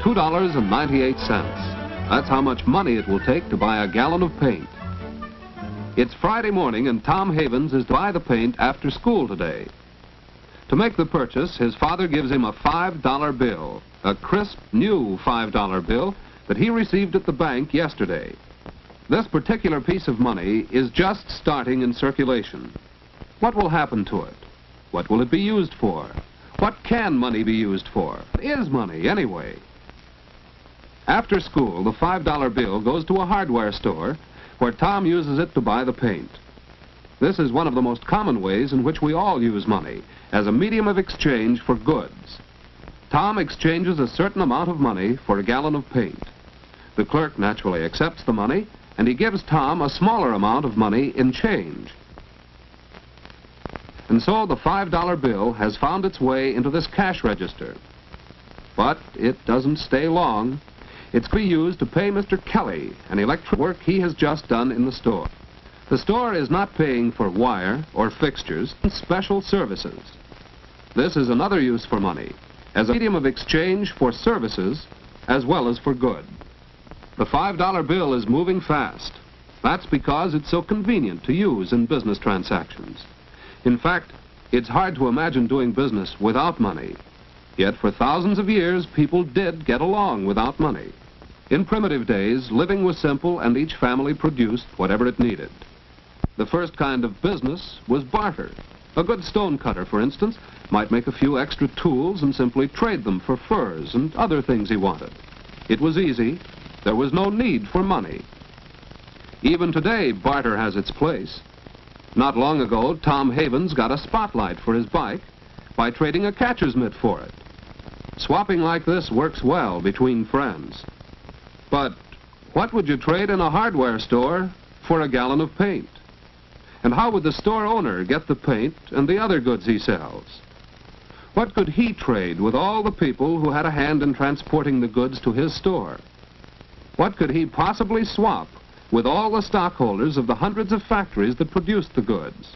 $2.98. That's how much money it will take to buy a gallon of paint. It's Friday morning and Tom Havens is to buy the paint after school today. To make the purchase, his father gives him a $5 bill, a crisp, new $5 bill that he received at the bank yesterday. This particular piece of money is just starting in circulation. What will happen to it? What will it be used for? What can money be used for? What is money, anyway? After school, the $5 bill goes to a hardware store where Tom uses it to buy the paint. This is one of the most common ways in which we all use money, as a medium of exchange for goods. Tom exchanges a certain amount of money for a gallon of paint. The clerk naturally accepts the money, and he gives Tom a smaller amount of money in change. And so the $5 bill has found its way into this cash register. But it doesn't stay long. It's to be used to pay Mr. Kelly an electric work he has just done in the store. The store is not paying for wire or fixtures, but special services. This is another use for money, as a medium of exchange for services as well as for good. The $5 bill is moving fast. That's because it's so convenient to use in business transactions. In fact, it's hard to imagine doing business without money. Yet for thousands of years, people did get along without money. In primitive days, living was simple and each family produced whatever it needed. The first kind of business was barter. A good stone cutter, for instance, might make a few extra tools and simply trade them for furs and other things he wanted. It was easy. There was no need for money. Even today, barter has its place. Not long ago, Tom Havens got a spotlight for his bike by trading a catcher's mitt for it. Swapping like this works well between friends. But what would you trade in a hardware store for a gallon of paint? And how would the store owner get the paint and the other goods he sells? What could he trade with all the people who had a hand in transporting the goods to his store? What could he possibly swap with all the stockholders of the hundreds of factories that produced the goods?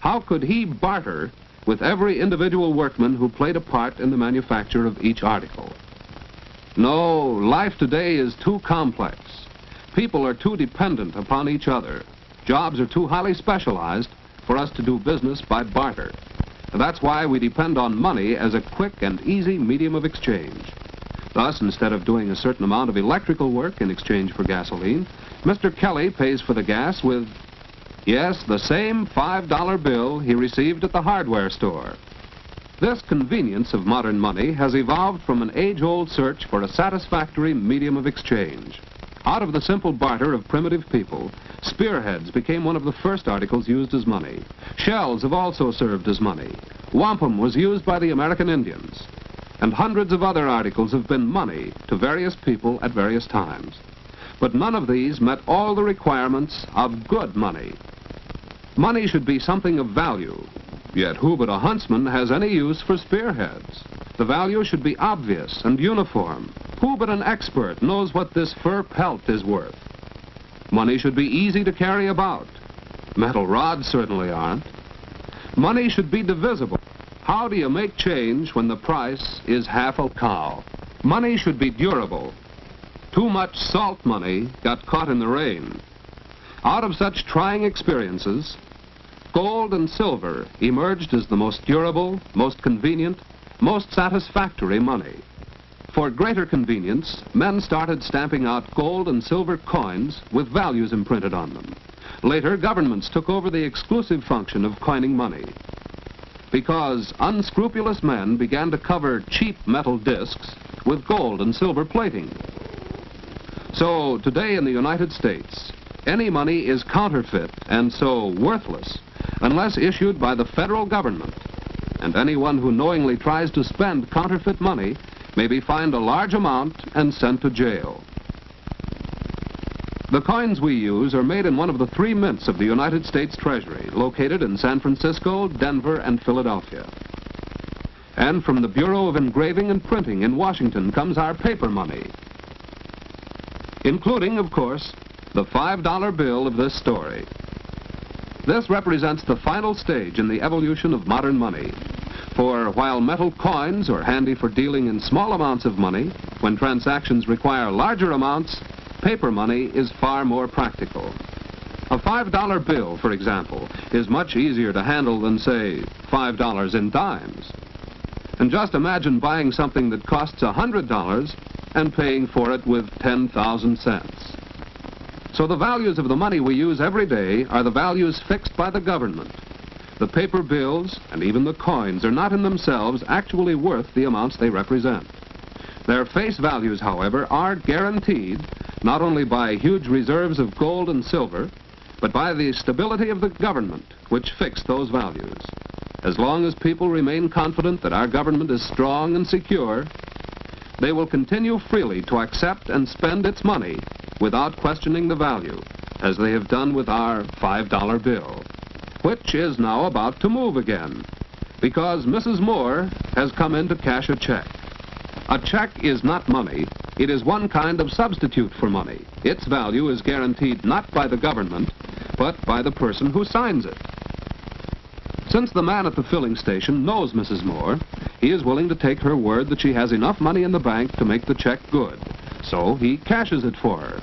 How could he barter with every individual workman who played a part in the manufacture of each article? No, life today is too complex. People are too dependent upon each other. Jobs are too highly specialized for us to do business by barter. And that's why we depend on money as a quick and easy medium of exchange. Thus, instead of doing a certain amount of electrical work in exchange for gasoline, Mr. Kelly pays for the gas with, yes, the same $5 bill he received at the hardware store. This convenience of modern money has evolved from an age-old search for a satisfactory medium of exchange. Out of the simple barter of primitive people, spearheads became one of the first articles used as money. Shells have also served as money. Wampum was used by the American Indians. And hundreds of other articles have been money to various people at various times. But none of these met all the requirements of good money. Money should be something of value. Yet who but a huntsman has any use for spearheads? The value should be obvious and uniform. Who but an expert knows what this fur pelt is worth? Money should be easy to carry about. Metal rods certainly aren't. Money should be divisible. How do you make change when the price is half a cow? Money should be durable. Too much salt money got caught in the rain. Out of such trying experiences, gold and silver emerged as the most durable, most convenient, most satisfactory money. For greater convenience, men started stamping out gold and silver coins with values imprinted on them. Later, governments took over the exclusive function of coining money, because unscrupulous men began to cover cheap metal discs with gold and silver plating. So today in the United States, any money is counterfeit and so worthless unless issued by the federal government. And anyone who knowingly tries to spend counterfeit money may be fined a large amount and sent to jail. The coins we use are made in one of the 3 mints of the United States Treasury, located in San Francisco, Denver, and Philadelphia. And from the Bureau of Engraving and Printing in Washington comes our paper money, including, of course, the $5 bill of this story. This represents the final stage in the evolution of modern money. For while metal coins are handy for dealing in small amounts of money, when transactions require larger amounts, paper money is far more practical. A $5 bill, for example, is much easier to handle than, say, $5 in dimes. And just imagine buying something that costs $100 and paying for it with 10,000 cents. So the values of the money we use every day are the values fixed by the government. The paper bills and even the coins are not in themselves actually worth the amounts they represent. Their face values, however, are guaranteed not only by huge reserves of gold and silver, but by the stability of the government, which fixed those values. As long as people remain confident that our government is strong and secure, they will continue freely to accept and spend its money without questioning the value, as they have done with our $5 bill, which is now about to move again, because Mrs. Moore has come in to cash a check. A check is not money. It is one kind of substitute for money. Its value is guaranteed not by the government, but by the person who signs it. Since the man at the filling station knows Mrs. Moore, he is willing to take her word that she has enough money in the bank to make the check good. So he cashes it for her.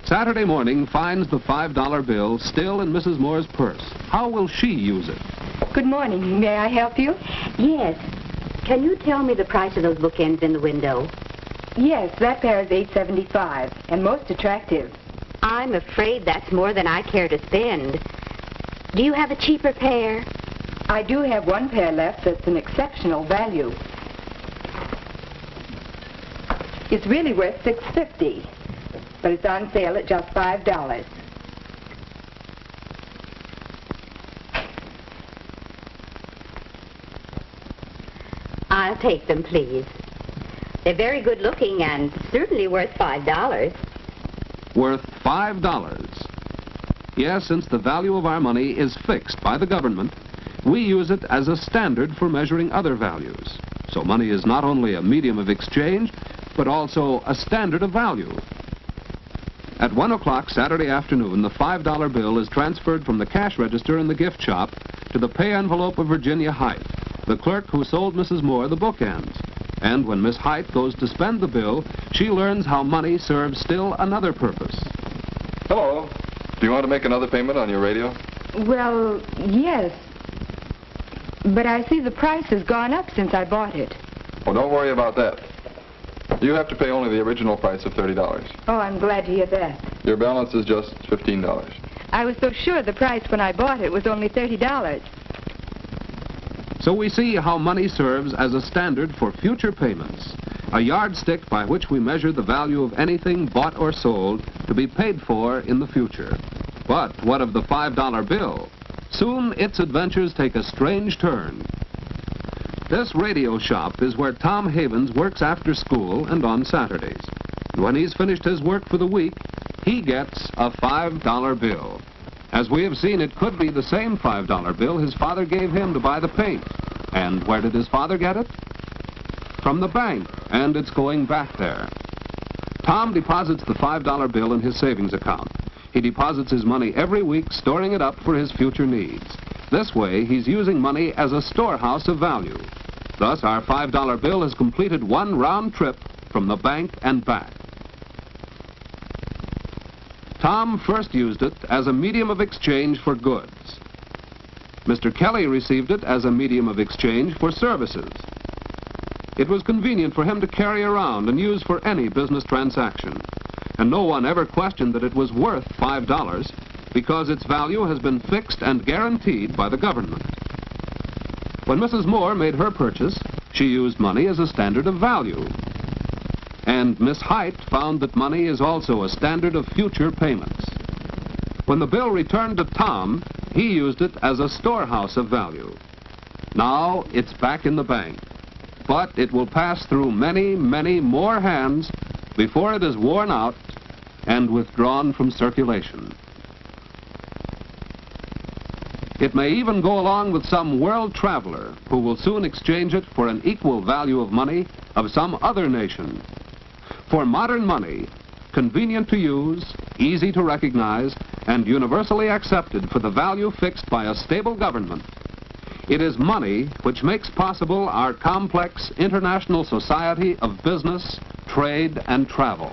Saturday morning finds the $5 bill still in Mrs. Moore's purse. How will she use it? Good morning. May I help you? Yes. Can you tell me the price of those bookends in the window? Yes, that pair is $8.75 and most attractive. I'm afraid that's more than I care to spend. Do you have a cheaper pair? I do have one pair left that's an exceptional value. It's really worth $6.50, but it's on sale at just $5. I'll take them, please. They're very good looking and certainly worth $5. Worth $5. Yes, since the value of our money is fixed by the government, we use it as a standard for measuring other values. So money is not only a medium of exchange, but also a standard of value. At 1 o'clock Saturday afternoon, the $5 bill is transferred from the cash register in the gift shop to the pay envelope of Virginia Height, the clerk who sold Mrs. Moore the bookends. And when Miss Height goes to spend the bill, she learns how money serves still another purpose. Hello. Do you want to make another payment on your radio? Well, yes. But I see the price has gone up since I bought it. Oh, don't worry about that. You have to pay only the original price of $30. Oh, I'm glad to hear that. Your balance is just $15. I was so sure the price when I bought it was only $30. So we see how money serves as a standard for future payments, a yardstick by which we measure the value of anything bought or sold to be paid for in the future. But what of the $5 bill? Soon its adventures take a strange turn. This radio shop is where Tom Havens works after school and on Saturdays. When he's finished his work for the week, he gets a $5 bill. As we have seen, it could be the same $5 bill his father gave him to buy the paint. And where did his father get it? From the bank, and it's going back there. Tom deposits the $5 bill in his savings account. He deposits his money every week, storing it up for his future needs. This way, he's using money as a storehouse of value. Thus, our $5 bill has completed one round trip from the bank and back. Tom first used it as a medium of exchange for goods. Mr. Kelly received it as a medium of exchange for services. It was convenient for him to carry around and use for any business transaction. And no one ever questioned that it was worth $5 because its value has been fixed and guaranteed by the government. When Mrs. Moore made her purchase, she used money as a standard of value. And Miss Height found that money is also a standard of future payments. When the bill returned to Tom, he used it as a storehouse of value. Now it's back in the bank. But it will pass through many, many more hands before it is worn out and withdrawn from circulation. It may even go along with some world traveler who will soon exchange it for an equal value of money of some other nation. For modern money, convenient to use, easy to recognize, and universally accepted for the value fixed by a stable government, It is money which makes possible our complex international society of business, trade, and travel.